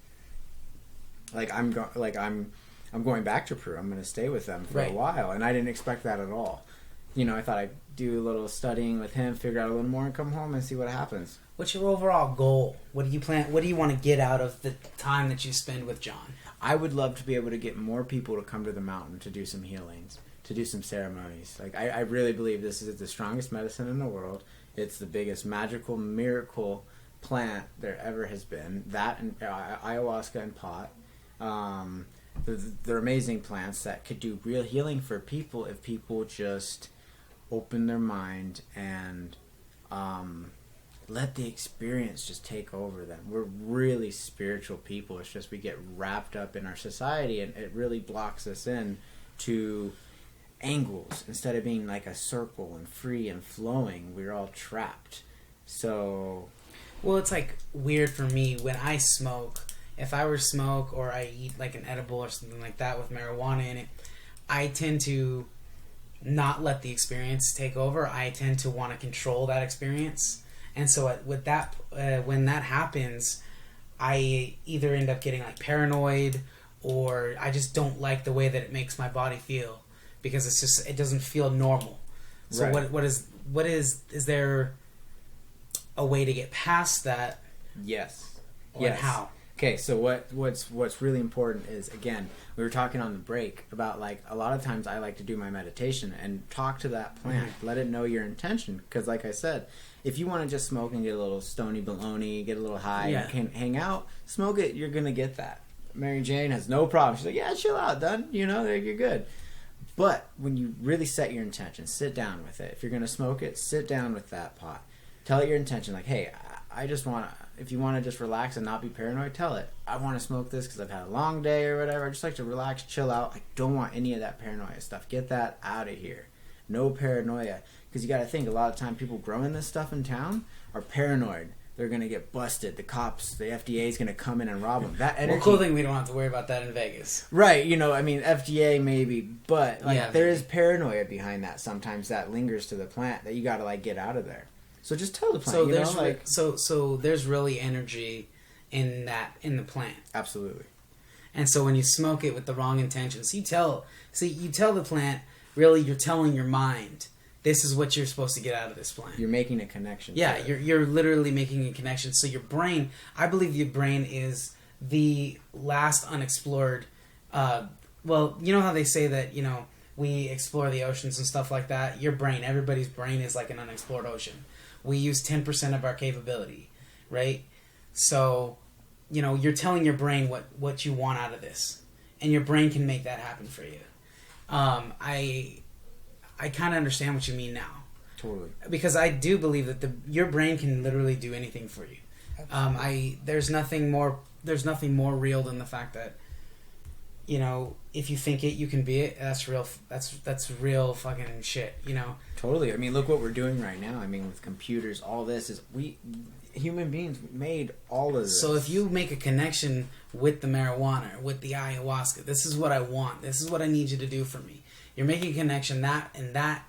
going back to Peru. I'm going to stay with them for a while, and I didn't expect that at all. You know, I thought I'd do a little studying with him, figure out a little more, and come home and see what happens. What's your overall goal? What do you plan? What do you want to get out of the time that you spend with John? I would love to be able to get more people to come to the mountain to do some healings, to do some ceremonies. Like, I really believe this is the strongest medicine in the world. It's the biggest magical miracle plant there ever has been. That and ayahuasca and pot. They're amazing plants that could do real healing for people if people just open their mind and let the experience just take over them. We're really spiritual people. It's just we get wrapped up in our society, and it really blocks us in to angles. Instead of being like a circle and free and flowing, we're all trapped. So, well, it's like weird for me when I smoke. If I were to smoke or I eat like an edible or something like that with marijuana in it, I tend to not let the experience take over. I tend to want to control that experience. And so with that, when that happens, I either end up getting like paranoid, or I just don't like the way that it makes my body feel, because it doesn't feel normal. So right. what is there a way to get past that? Yes. Or yes. How? Okay, so what's really important is, again, we were talking on the break about, like, a lot of times I like to do my meditation and talk to that plant, let it know your intention, because like I said, if you want to just smoke and get a little stony baloney, get a little high, and hang out, smoke it, you're going to get that. Mary Jane has no problem. She's like, yeah, chill out, done. You know, you're good. But when you really set your intention, sit down with it. If you're going to smoke it, sit down with that pot. Tell it your intention. Like, hey, I just want to, if you want to just relax and not be paranoid, tell it. I want to smoke this because I've had a long day or whatever. I just like to relax, chill out. I don't want any of that paranoia stuff. Get that out of here. No paranoia. Because you got to think, a lot of time people growing this stuff in town are paranoid. They're going to get busted. The cops, the FDA is going to come in and rob them. That energy. Well, cool thing we don't have to worry about that in Vegas. Right. You know, I mean, FDA maybe, but like there is paranoia behind that sometimes that lingers to the plant that you got to like get out of there. So just tell the plant, so you there's know, like... So there's really energy in the plant. Absolutely. And so when you smoke it with the wrong intentions, you tell the plant, really you're telling your mind, this is what you're supposed to get out of this plant. You're making a connection. Yeah, you're literally making a connection. So your brain, I believe your brain is the last unexplored, well, you know how they say that, you know, we explore the oceans and stuff like that? Your brain, everybody's brain is like an unexplored ocean. We use 10% of our capability, right? So, you know, you're telling your brain what you want out of this, and your brain can make that happen for you. I kind of understand what you mean now. Totally. Because I do believe that your brain can literally do anything for you. There's nothing more real than the fact that, you know, if you think it, you can be it. That's real. That's real fucking shit. You know. Totally. I mean, look what we're doing right now. I mean, with computers, all this is human beings made all of this. So if you make a connection with the marijuana, with the ayahuasca, this is what I want. This is what I need you to do for me. You're making a connection that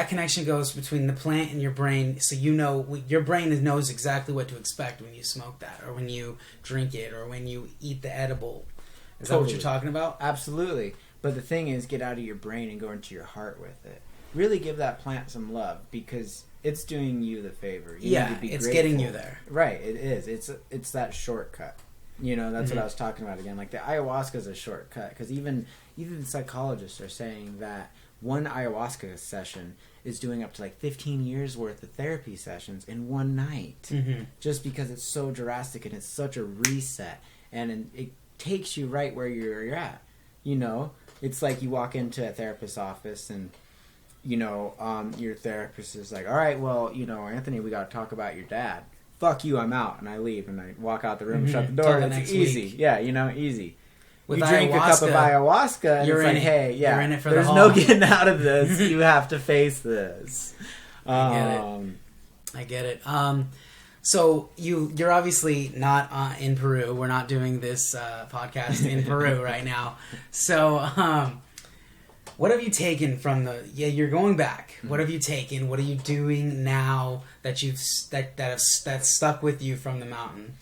connection goes between the plant and your brain, so you know your brain knows exactly what to expect when you smoke that, or when you drink it, or when you eat the edible. Is that what you're talking about? Absolutely. But the thing is, get out of your brain and go into your heart with it. Really give that plant some love, because it's doing you the favor. You need to be it's grateful. Getting you there. Right, it is. It's that shortcut. You know, that's what I was talking about again. Like, the ayahuasca is a shortcut, because even the psychologists are saying that one ayahuasca session is doing up to like 15 years worth of therapy sessions in one night. Just because it's so drastic and it's such a reset, and it takes you right where you're at. You know, It's like you walk into a therapist's office and, your therapist is like, all right, well, Anthony, we got to talk about your dad. Fuck you, I'm out. And I leave and I walk out the room, shut the door, and it's easy. Week. Yeah, easy. With you drink a cup of ayahuasca and you're it's in like, it. hey, yeah, You're in it for there's the no haul. getting out of this. You have to face this. I get it. So you're obviously not in Peru. We're not doing this podcast in Peru right now. So what have you taken from you're going back. What have you taken? What are you doing now that that's stuck with you from the mountain?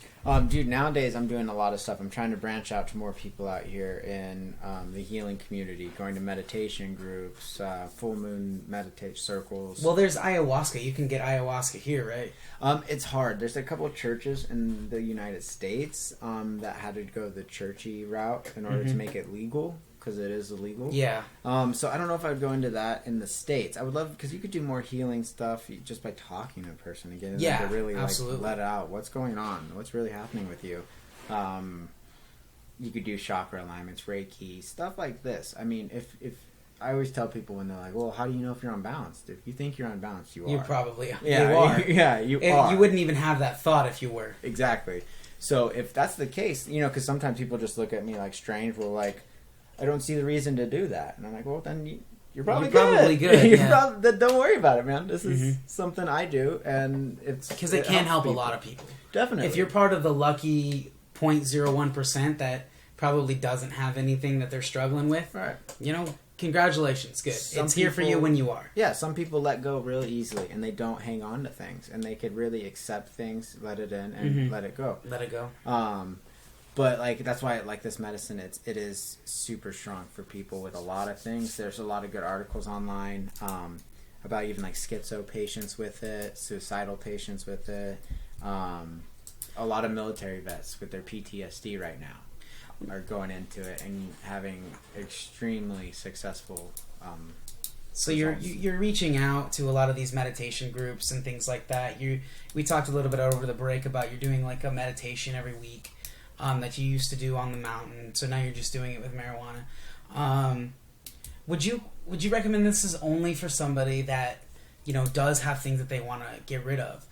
Dude, nowadays I'm doing a lot of stuff. I'm trying to branch out to more people out here in the healing community, going to meditation groups, full moon meditation circles. Well, there's ayahuasca. You can get ayahuasca here, right? It's hard. There's a couple of churches in the United States that had to go the churchy route in order to make it legal, because it is illegal. Yeah. So I don't know if I would go into that in the States. I would love, because you could do more healing stuff just by talking to a person and getting them to really absolutely. let out what's going on, what's really happening with you. You could do chakra alignments, Reiki, stuff like this. I mean, if I always tell people when they're like, well, how do you know if you're unbalanced? If you think you're unbalanced, you are. You probably yeah, you are. Yeah, you are. You wouldn't even have that thought if you were. Exactly. So if that's the case, because sometimes people just look at me like strange. Well, like, I don't see the reason to do that. And I'm like, well, then you're probably good. Don't worry about it, man. This is something I do, and it's... Because it can help people. A lot of people. Definitely. If you're part of the lucky 0.01% that probably doesn't have anything that they're struggling with, right. Congratulations. Good. It's here for you when you are. Yeah, some people let go really easily, and they don't hang on to things, and they could really accept things, let it in, and let it go. Let it go. But like that's why I like this medicine. It is super strong for people with a lot of things. There's a lot of good articles online about even like schizo patients with it, suicidal patients with it. A lot of military vets with their PTSD right now are going into it and having extremely successful. So you're reaching out to a lot of these meditation groups and things like that. We talked a little bit over the break about you're doing like a meditation every week. That you used to do on the mountain, so now you're just doing it with marijuana. Would you recommend this is only for somebody that does have things that they want to get rid of,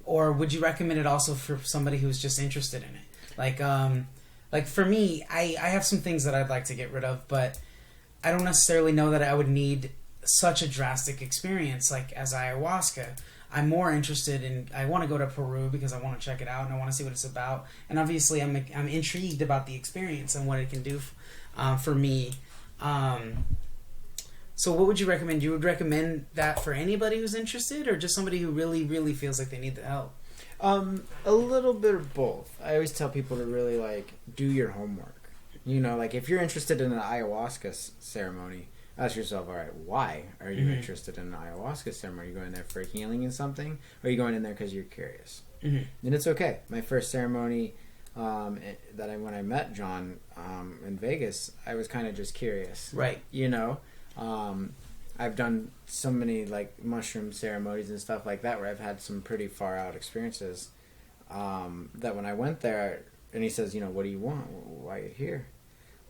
or would you recommend it also for somebody who's just interested in it? Like for me, I have some things that I'd like to get rid of, but I don't necessarily know that I would need such a drastic experience like as ayahuasca. I'm more interested in. I want to go to Peru because I want to check it out and I want to see what it's about. And obviously, I'm intrigued about the experience and what it can do for me. So, what would you recommend? You would recommend that for anybody who's interested, or just somebody who really, really feels like they need the help? A little bit of both. I always tell people to really do your homework. Like if you're interested in an ayahuasca ceremony. Ask yourself, all right, why are you interested in an ayahuasca ceremony? Are you going there for healing in something? Or are you going in there because you're curious? And it's okay. My first ceremony when I met John in Vegas, I was kind of just curious. Right. I've done so many mushroom ceremonies and stuff like that where I've had some pretty far out experiences that when I went there and he says, what do you want? Why are you here?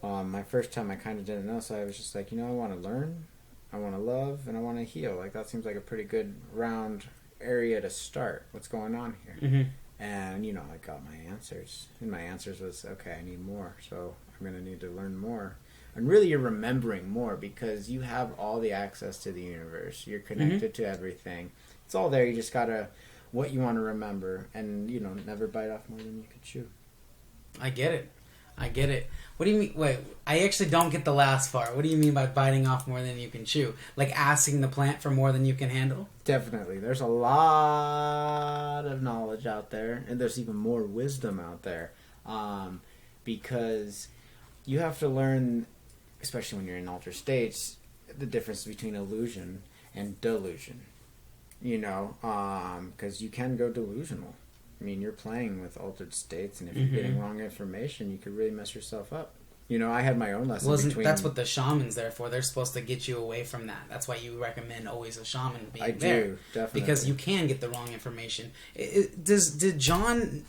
My first time I kind of didn't know, so I was just like, I want to learn, I want to love, and I want to heal. That seems like a pretty good round area to start. What's going on here? And, I got my answers. And my answers was, okay, I need more, so I'm going to need to learn more. And really you're remembering more because you have all the access to the universe. You're connected to everything. It's all there. You just got to, what you want to remember, and, never bite off more than you can chew. I get it. What do you mean? Wait, I actually don't get the last part. What do you mean by biting off more than you can chew? Like asking the plant for more than you can handle? Definitely. There's a lot of knowledge out there, and there's even more wisdom out there. Because you have to learn, especially when you're in altered states, the difference between illusion and delusion. Because you can go delusional. I mean, you're playing with altered states, and if you're getting wrong information, you could really mess yourself up. I had my own lesson That's what the shaman's there for. They're supposed to get you away from that. That's why you recommend always a shaman being there. I do, definitely. Because you can get the wrong information. Did John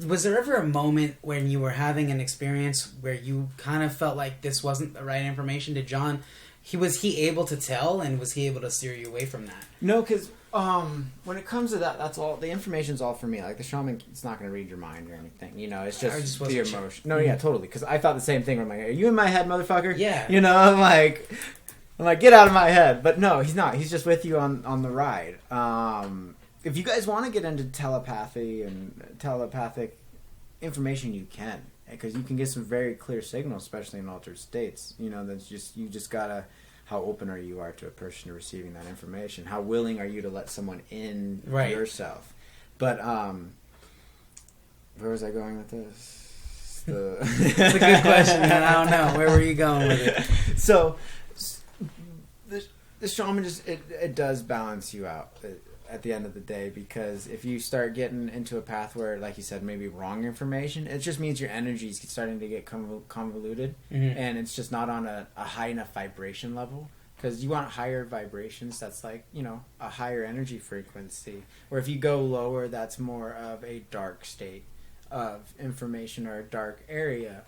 Was there ever a moment when you were having an experience where you kind of felt like this wasn't the right information? Did John, was he able to tell, and was he able to steer you away from that? No, because when it comes to that, that's all. The information's all for me. Like the shaman, it's not going to read your mind or anything. You know, it's just the emotion. No, yeah, totally. Because I thought the same thing. I'm like, are you in my head, motherfucker? Yeah. You know, I'm like, get out of my head. But no, he's not. He's just with you on the ride. If you guys want to get into telepathy and telepathic information, you can, because you can get some very clear signals, especially in altered states. You know, that's just you just gotta. How open are you to a person receiving that information? How willing are you to let someone in yourself? But where was I going with this? It's a good question, man. I don't know. Where were you going with it? So the shaman it does balance you out at the end of the day, because if you start getting into a path where, like you said, maybe wrong information, it just means your energy is starting to get convoluted, and it's just not on a high enough vibration level, because you want higher vibrations. That's like, you know, a higher energy frequency, or if you go lower, that's more of a dark state of information or a dark area.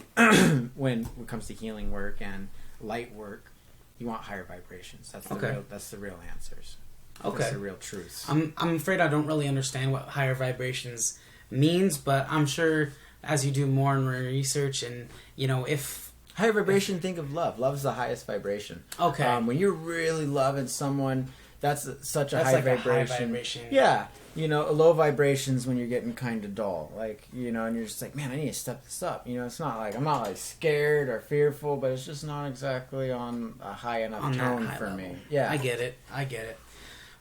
When it comes to healing work and light work, you want higher vibrations. That's the real answers. Okay. That's the real truth. I'm afraid I don't really understand what higher vibrations means, but I'm sure as you do more and more research, and you know, if higher vibration, think of love. Love is the highest vibration. Okay. When you're really loving someone, that's such a that's high like vibration. A high vibration. Yeah. You know, a low vibrations when you're getting kind of dull, like, you know, and you're just like, man, I need to step this up. You know, it's not like I'm not like scared or fearful, but it's just not exactly on a high enough tone for level. me. Yeah, I get it.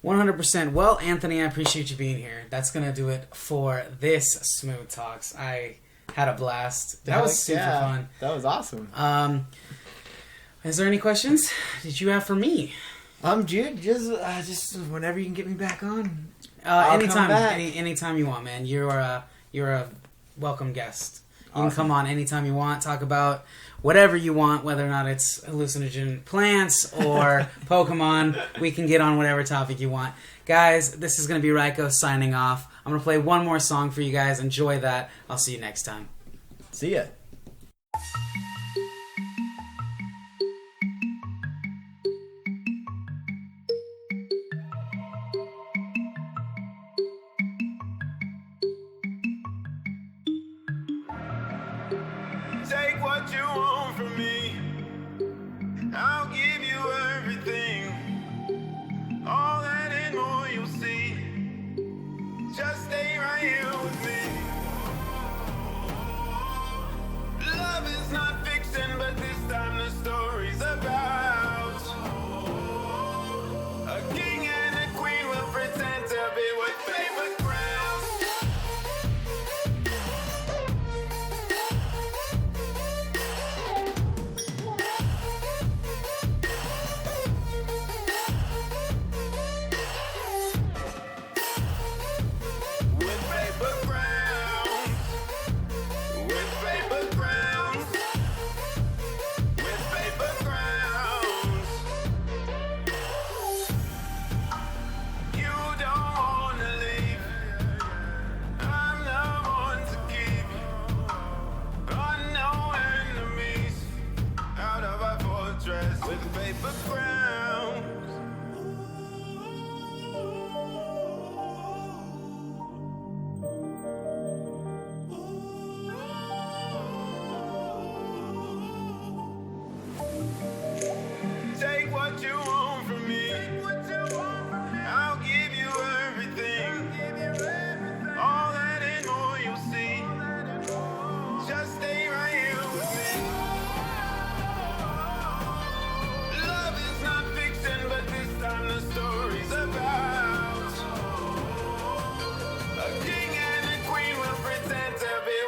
100%. Well, Anthony, I appreciate you being here. That's going to do it for this Smooth Talks. I had a blast. That was super fun. That was awesome. Is there any questions did you have for me? Jude, just whenever you can get me back on. Anytime. Anytime you want, man. You're a welcome guest. You can come on anytime you want, talk about whatever you want, whether or not it's hallucinogen plants or Pokemon. We can get on whatever topic you want. Guys, this is going to be Ryco signing off. I'm going to play one more song for you guys. Enjoy that. I'll see you next time. See ya. Take what you want from me. I'll give you everything. All that and more you'll see. Just stay right here with me. Love is not fiction, but this time the story's about a king and a queen will pretend to be with paper crowns. With paper crowns. Take what you want from me. I'll give you everything. All that and more you'll see. Just stay right here with me. Love is not fiction, but this time the story's about a king and a queen will pretend to be